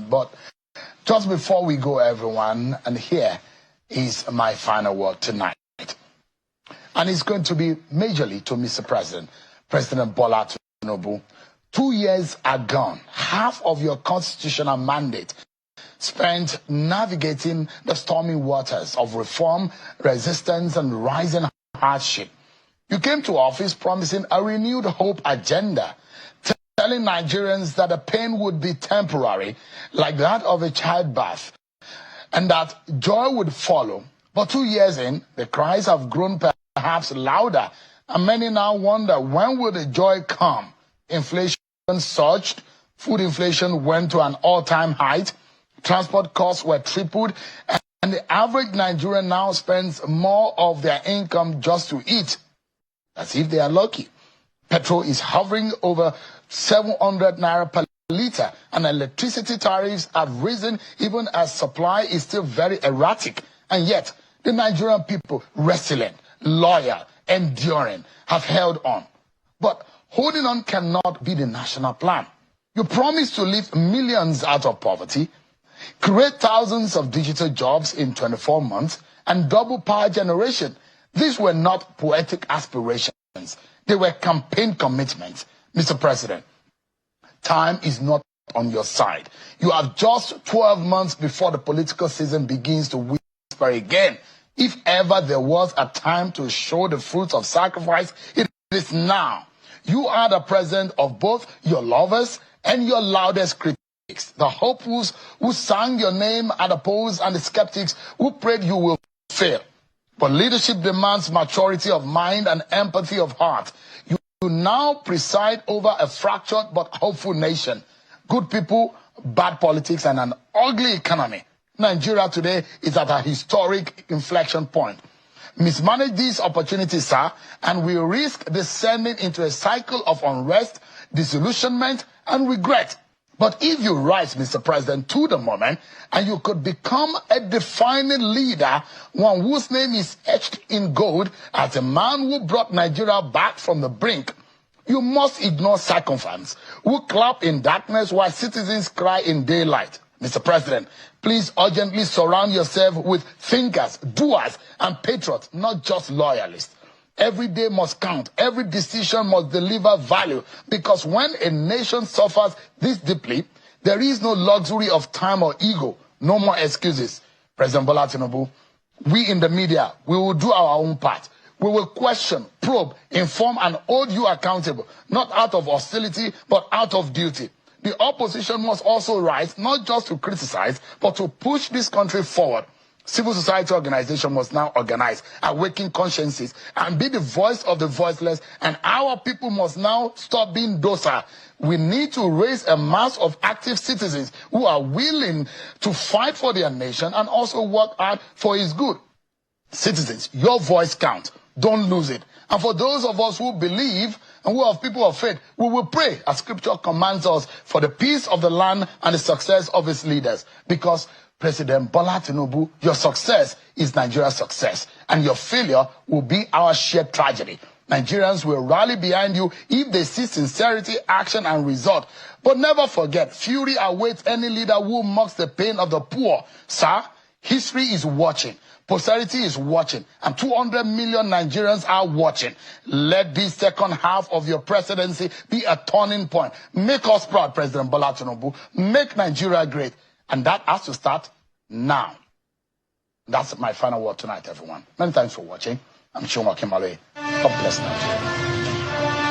But just before we go, everyone, and here is my final word tonight. And it's going to be majorly to Mr. President, President Bola Tinubu. 2 years are gone. Half of your constitutional mandate spent navigating the stormy waters of reform, resistance, and rising hardship. You came to office promising a renewed hope agenda, telling Nigerians that the pain would be temporary, like that of a childbirth, and that joy would follow. But 2 years in, the cries have grown perhaps louder, and many now wonder, when will the joy come? Inflation surged, food inflation went to an all-time height, transport costs were tripled, and the average Nigerian now spends more of their income just to eat, as if they are lucky. Petrol is hovering over 700 naira per litre, and electricity tariffs have risen even as supply is still very erratic. And yet, the Nigerian people, resilient, loyal, enduring, have held on. But holding on cannot be the national plan. You promised to lift millions out of poverty, create thousands of digital jobs in 24 months, and double power generation. These were not poetic aspirations. They were campaign commitments. Mr. President, time is not on your side. You have just 12 months before the political season begins to whisper again. If ever there was a time to show the fruits of sacrifice, it is now. You are the president of both your lovers and your loudest critics. The hopefuls who sang your name at the polls and the skeptics who prayed you will fail. But leadership demands maturity of mind and empathy of heart. You now preside over a fractured but hopeful nation. Good people, bad politics, and an ugly economy. Nigeria today is at a historic inflection point. Mismanage these opportunities, sir, and we risk descending into a cycle of unrest, disillusionment, and regret. But if you rise, Mr. President, to the moment, and you could become a defining leader, one whose name is etched in gold as a man who brought Nigeria back from the brink, you must ignore sycophants who clap in darkness while citizens cry in daylight. Mr. President, please urgently surround yourself with thinkers, doers, and patriots, not just loyalists. Every day must count. Every decision must deliver value. Because when a nation suffers this deeply, there is no luxury of time or ego. No more excuses. President Bola Tinubu, we in the media, we will do our own part. We will question, probe, inform, and hold you accountable, not out of hostility, but out of duty. The opposition must also rise, not just to criticize, but to push this country forward. Civil society organization must now organize, awaken consciences, and be the voice of the voiceless, and our people must now stop being docile. We need to raise a mass of active citizens who are willing to fight for their nation and also work hard for its good. Citizens, your voice counts. Don't lose it. And for those of us who believe and who are people of faith, we will pray, as scripture commands us, for the peace of the land and the success of its leaders. Because President Bola Tinubu, your success is Nigeria's success, and your failure will be our shared tragedy. Nigerians will rally behind you if they see sincerity, action, and result. But never forget, fury awaits any leader who mocks the pain of the poor. Sir, history is watching. Posterity is watching, and 200 million Nigerians are watching. Let this second half of your presidency be a turning point. Make us proud, President Bola Tinubu. Make Nigeria great. And that has to start now. That's my final word tonight, everyone. Many thanks for watching. I'm Okinbaloye. God bless Nigeria.